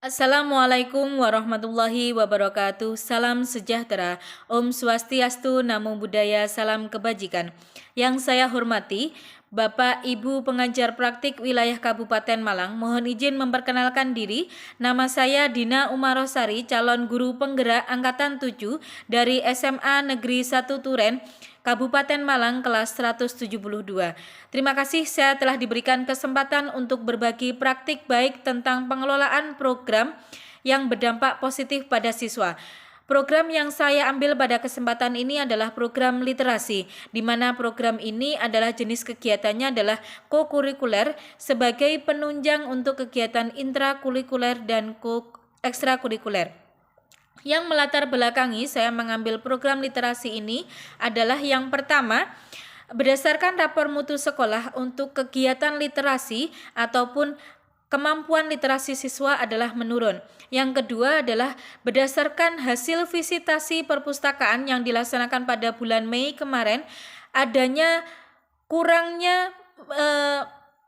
Assalamualaikum warahmatullahi wabarakatuh. Salam sejahtera. Om Swastiastu, Namo Buddhaya, salam kebajikan. Yang saya hormati, Bapak Ibu pengajar praktik wilayah Kabupaten Malang, mohon izin memperkenalkan diri. Nama saya Dina Umarosari, calon guru penggerak angkatan 7 dari SMA Negeri 1 Turen, Kabupaten Malang kelas 172. Terima kasih saya telah diberikan kesempatan untuk berbagi praktik baik tentang pengelolaan program yang berdampak positif pada siswa. Program yang saya ambil pada kesempatan ini adalah program literasi, di mana program ini adalah jenis kegiatannya adalah kokurikuler sebagai penunjang untuk kegiatan intrakurikuler dan ekstrakurikuler. Yang melatar belakangi saya mengambil program literasi ini adalah yang pertama, berdasarkan rapor mutu sekolah untuk kegiatan literasi ataupun kemampuan literasi siswa adalah menurun. Yang kedua adalah berdasarkan hasil visitasi perpustakaan yang dilaksanakan pada bulan Mei kemarin, adanya kurangnya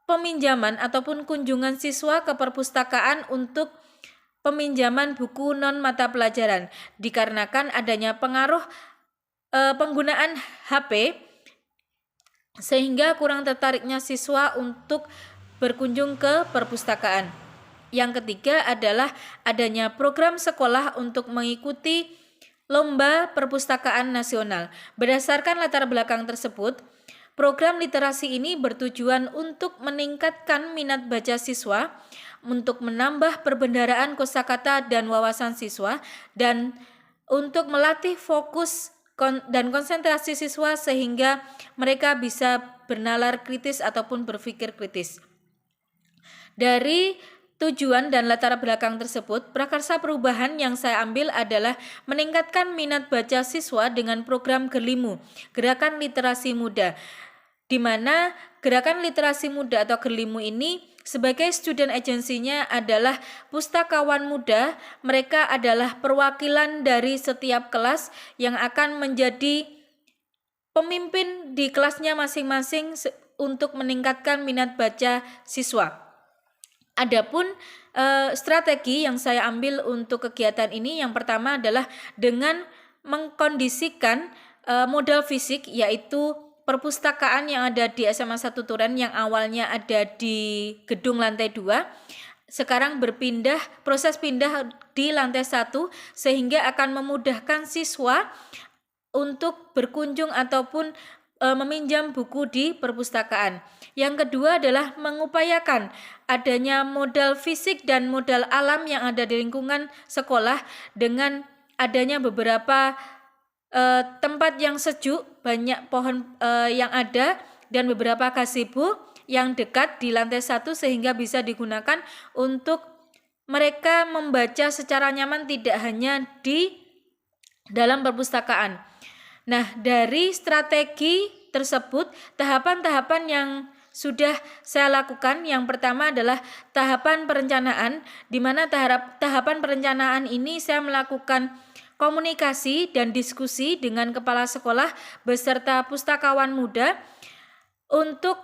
peminjaman ataupun kunjungan siswa ke perpustakaan untuk peminjaman buku non mata pelajaran dikarenakan adanya pengaruh penggunaan HP sehingga kurang tertariknya siswa untuk berkunjung ke perpustakaan. Yang ketiga adalah adanya program sekolah untuk mengikuti lomba perpustakaan nasional. Berdasarkan latar belakang tersebut, program literasi ini bertujuan untuk meningkatkan minat baca siswa, untuk menambah perbendaharaan kosakata dan wawasan siswa, dan untuk melatih fokus dan konsentrasi siswa sehingga mereka bisa bernalar kritis ataupun berpikir kritis. Dari tujuan dan latar belakang tersebut, prakarsa perubahan yang saya ambil adalah meningkatkan minat baca siswa dengan program Gerlimu, Gerakan Literasi Muda, di mana Gerakan Literasi Muda atau Gerlimu ini sebagai student agency-nya adalah pustakawan muda. Mereka adalah perwakilan dari setiap kelas yang akan menjadi pemimpin di kelasnya masing-masing untuk meningkatkan minat baca siswa. Adapun strategi yang saya ambil untuk kegiatan ini, yang pertama adalah dengan mengkondisikan modal fisik, yaitu perpustakaan yang ada di SMA 1 Turen yang awalnya ada di gedung lantai 2 sekarang proses pindah di lantai 1 sehingga akan memudahkan siswa untuk berkunjung ataupun meminjam buku di perpustakaan. Yang kedua adalah mengupayakan adanya modal fisik dan modal alam yang ada di lingkungan sekolah dengan adanya beberapa tempat yang sejuk, banyak pohon yang ada dan beberapa gazebo yang dekat di lantai 1 sehingga bisa digunakan untuk mereka membaca secara nyaman tidak hanya di dalam perpustakaan. Nah, dari strategi tersebut, tahapan-tahapan yang sudah saya lakukan, yang pertama adalah tahapan perencanaan, di mana tahapan perencanaan ini saya melakukan komunikasi dan diskusi dengan kepala sekolah beserta pustakawan muda untuk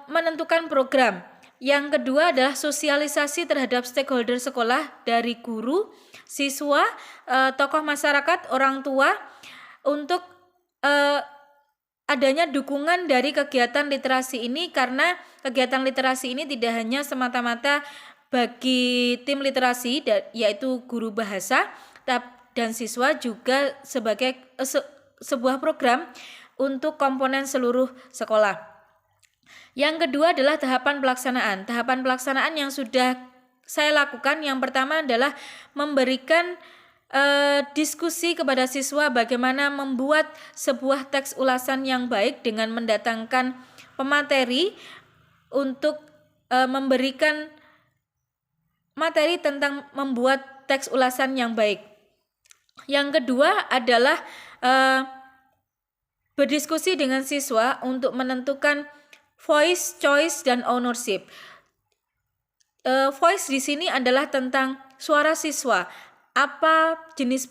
menentukan program. Yang kedua adalah sosialisasi terhadap stakeholder sekolah dari guru, siswa, tokoh masyarakat, orang tua untuk adanya dukungan dari kegiatan literasi ini, karena kegiatan literasi ini tidak hanya semata-mata bagi tim literasi yaitu guru bahasa dan siswa, juga sebagai sebuah program untuk komponen seluruh sekolah. Yang kedua adalah tahapan pelaksanaan. Tahapan pelaksanaan yang sudah saya lakukan, yang pertama adalah memberikan diskusi kepada siswa bagaimana membuat sebuah teks ulasan yang baik dengan mendatangkan pemateri untuk memberikan materi tentang membuat teks ulasan yang baik. Yang kedua adalah berdiskusi dengan siswa untuk menentukan voice, choice, dan ownership. Voice di sini adalah tentang suara siswa, apa jenis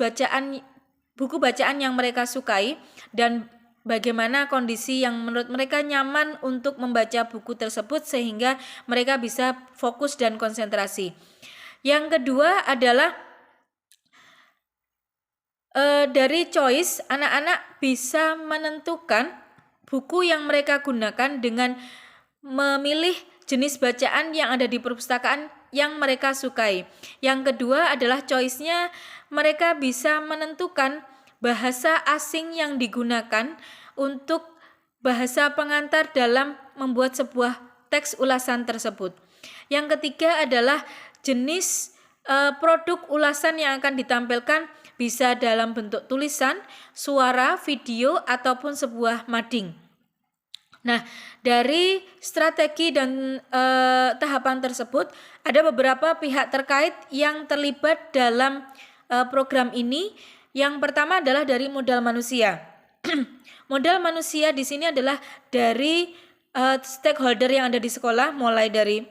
buku bacaan yang mereka sukai, dan bagaimana kondisi yang menurut mereka nyaman untuk membaca buku tersebut sehingga mereka bisa fokus dan konsentrasi. Yang kedua adalah dari choice, anak-anak bisa menentukan buku yang mereka gunakan dengan memilih jenis bacaan yang ada di perpustakaan yang mereka sukai. Yang kedua adalah choice-nya, mereka bisa menentukan bahasa asing yang digunakan untuk bahasa pengantar dalam membuat sebuah teks ulasan tersebut. Yang ketiga adalah jenis produk ulasan yang akan ditampilkan bisa dalam bentuk tulisan, suara, video, ataupun sebuah mading. Nah, dari strategi dan tahapan tersebut, ada beberapa pihak terkait yang terlibat dalam program ini. Yang pertama adalah dari modal manusia. Modal manusia di sini adalah dari stakeholder yang ada di sekolah, mulai dari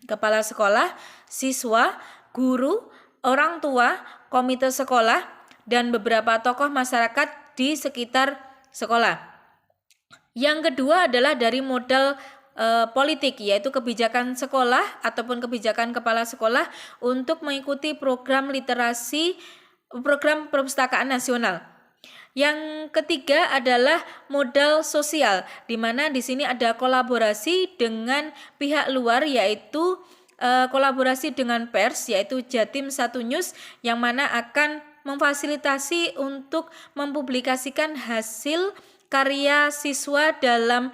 kepala sekolah, siswa, guru, orang tua, komite sekolah, dan beberapa tokoh masyarakat di sekitar sekolah. Yang kedua adalah dari modal politik, yaitu kebijakan sekolah ataupun kebijakan kepala sekolah untuk mengikuti program literasi, program perpustakaan nasional. Yang ketiga adalah modal sosial, di mana di sini ada kolaborasi dengan pihak luar, yaitu kolaborasi dengan pers, yaitu Jatim 1 News, yang mana akan memfasilitasi untuk mempublikasikan hasil karya siswa dalam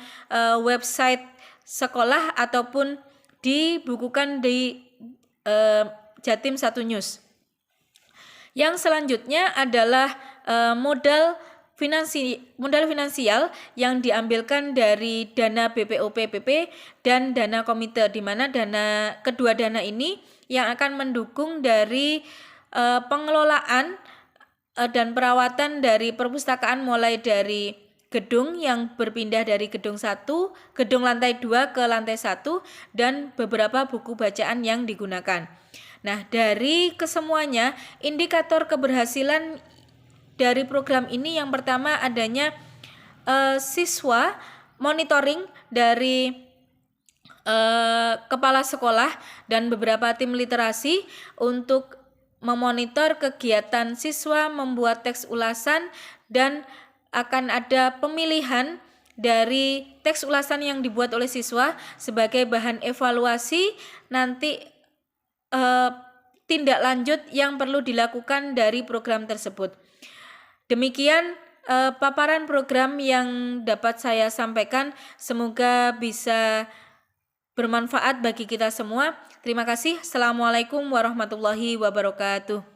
website sekolah ataupun dibukukan di Jatim 1 News. Yang selanjutnya adalah modal finansial yang diambilkan dari dana BPOPPP dan dana komite, di mana kedua dana ini yang akan mendukung dari pengelolaan dan perawatan dari perpustakaan, mulai dari gedung yang berpindah dari gedung lantai 2 ke lantai 1, dan beberapa buku bacaan yang digunakan. Nah, dari kesemuanya, indikator keberhasilan dari program ini yang pertama adanya siswa monitoring dari kepala sekolah dan beberapa tim literasi untuk memonitor kegiatan siswa membuat teks ulasan, dan akan ada pemilihan dari teks ulasan yang dibuat oleh siswa sebagai bahan evaluasi nanti tindak lanjut yang perlu dilakukan dari program tersebut. Demikian paparan program yang dapat saya sampaikan, semoga bisa bermanfaat bagi kita semua. Terima kasih. Assalamualaikum warahmatullahi wabarakatuh.